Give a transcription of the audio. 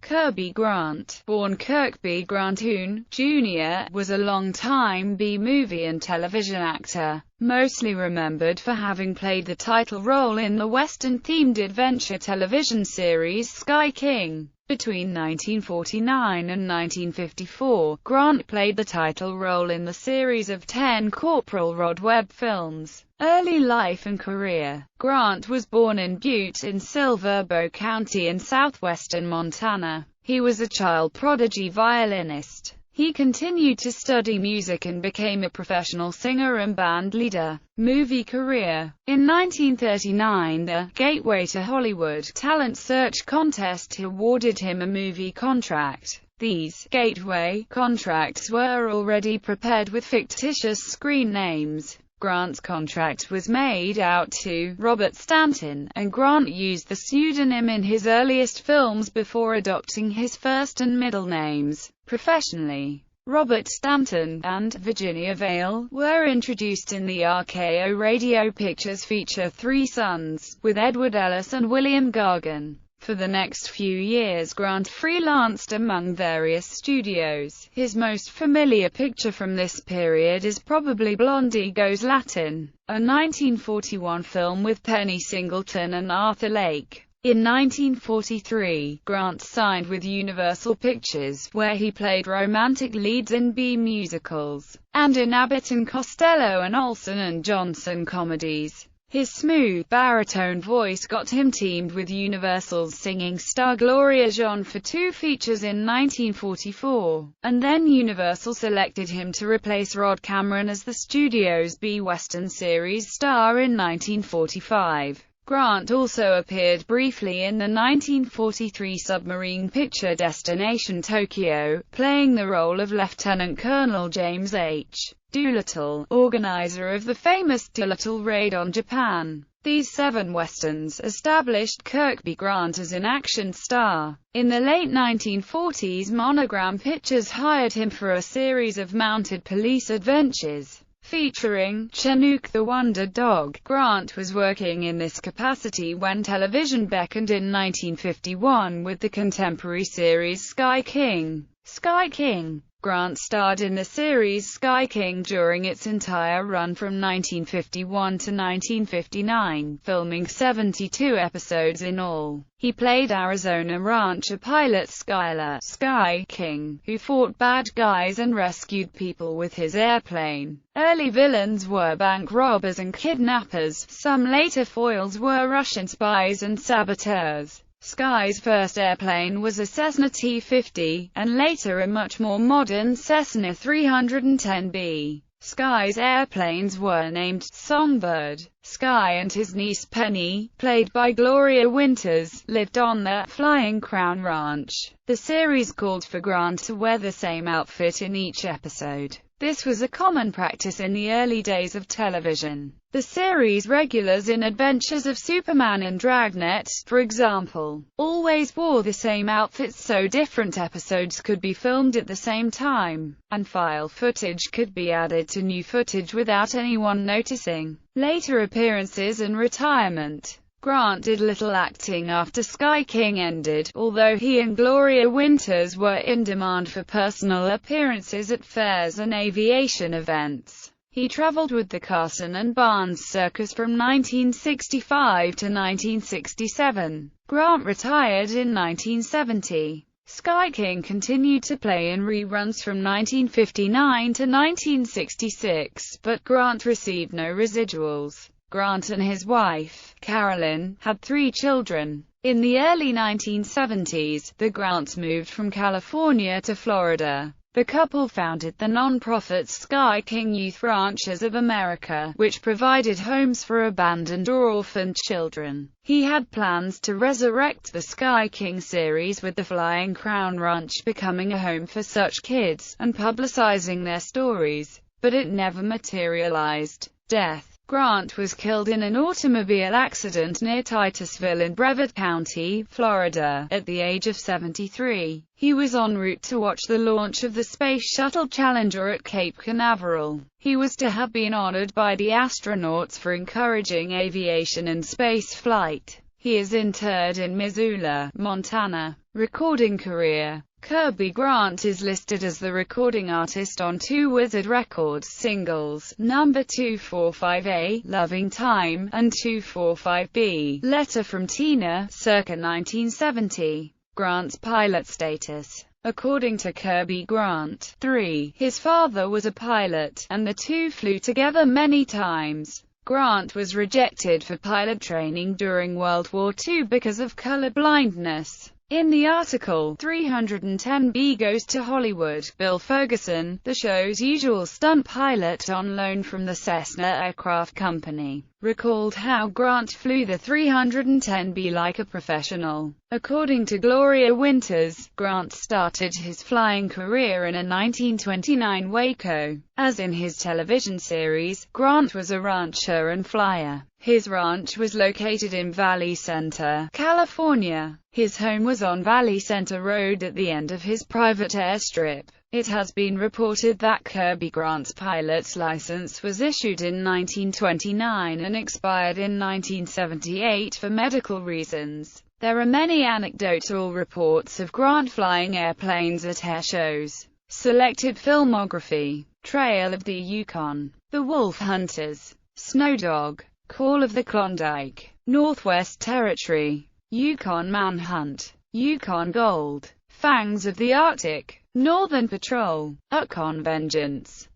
Kirby Grant, born Kirby Grant Jr., was a long-time B-movie and television actor, mostly remembered for having played the title role in the Western-themed adventure television series Sky King. Between 1949 and 1954, Grant played the title role in the series of 10 Corporal Rod Webb films. Early life and career. Grant was born in Butte in Silver Bow County in southwestern Montana. He was a child prodigy violinist. He continued to study music and became a professional singer and band leader. Movie career. In 1939, the Gateway to Hollywood talent search contest awarded him a movie contract. These Gateway contracts were already prepared with fictitious screen names. Grant's contract was made out to Robert Stanton, and Grant used the pseudonym in his earliest films before adopting his first and middle names. Professionally, Robert Stanton and Virginia Vale were introduced in the RKO Radio Pictures feature Three Sons, with Edward Ellis and William Gargan. For the next few years Grant freelanced among various studios. His most familiar picture from this period is probably Blondie Goes Latin, a 1941 film with Penny Singleton and Arthur Lake. In 1943, Grant signed with Universal Pictures, where he played romantic leads in B musicals, and in Abbott and Costello and Olson and Johnson comedies. His smooth baritone voice got him teamed with Universal's singing star Gloria Jean for 2 features in 1944, and then Universal selected him to replace Rod Cameron as the studio's B-Western series star in 1945. Grant also appeared briefly in the 1943 submarine picture Destination Tokyo, playing the role of Lieutenant Colonel James H. Doolittle, organizer of the famous Doolittle raid on Japan. These 7 westerns established Kirby Grant as an action star. In the late 1940s, Monogram Pictures hired him for a series of mounted police adventures featuring Chinook the Wonder Dog. Grant was working in this capacity when television beckoned in 1951 with the contemporary series Sky King. Sky King. Grant starred in the series Sky King during its entire run from 1951 to 1959, filming 72 episodes in all. He played Arizona rancher pilot Skylar Sky King, who fought bad guys and rescued people with his airplane. Early villains were bank robbers and kidnappers. Some later foils were Russian spies and saboteurs. Sky's first airplane was a Cessna T-50, and later a much more modern Cessna 310B. Sky's airplanes were named Songbird. Sky and his niece Penny, played by Gloria Winters, lived on the Flying Crown Ranch. The series called for Grant to wear the same outfit in each episode. This was a common practice in the early days of television. The series regulars in Adventures of Superman and Dragnet, for example, always wore the same outfits so different episodes could be filmed at the same time, and file footage could be added to new footage without anyone noticing. Later appearances and retirement. Grant did little acting after Sky King ended, although he and Gloria Winters were in demand for personal appearances at fairs and aviation events. He traveled with the Carson and Barnes Circus from 1965 to 1967. Grant retired in 1970. Sky King continued to play in reruns from 1959 to 1966, but Grant received no residuals. Grant and his wife, Carolyn, had 3 children. In the early 1970s, the Grants moved from California to Florida. The couple founded the non-profit Sky King Youth Ranchers of America, which provided homes for abandoned or orphaned children. He had plans to resurrect the Sky King series, with the Flying Crown Ranch becoming a home for such kids, and publicizing their stories, but it never materialized. Death. Grant was killed in an automobile accident near Titusville in Brevard County, Florida, at the age of 73. He was en route to watch the launch of the Space Shuttle Challenger at Cape Canaveral. He was to have been honored by the astronauts for encouraging aviation and space flight. He is interred in Missoula, Montana. Recording career. Kirby Grant is listed as the recording artist on two Wizard Records singles, number 245A, Loving Time, and 245B, Letter from Tina, circa 1970. Grant's pilot status. According to Kirby Grant, 3. His father was a pilot, and the two flew together many times. Grant was rejected for pilot training during World War II because of color blindness. In the article, 310B goes to Hollywood. Bill Ferguson, the show's usual stunt pilot on loan from the Cessna Aircraft Company, recalled how Grant flew the 310B like a professional. According to Gloria Winters, Grant started his flying career in a 1929 Waco. As in his television series, Grant was a rancher and flyer. His ranch was located in Valley Center, California. His home was on Valley Center Road at the end of his private airstrip. It has been reported that Kirby Grant's pilot's license was issued in 1929 and expired in 1978 for medical reasons. There are many anecdotal reports of Grant flying airplanes at air shows. Selected filmography. Trail of the Yukon, The Wolf Hunters, Snow Dog, Call of the Klondike, Northwest Territory, Yukon Manhunt, Yukon Gold, Fangs of the Arctic, Northern Patrol, Yukon Vengeance.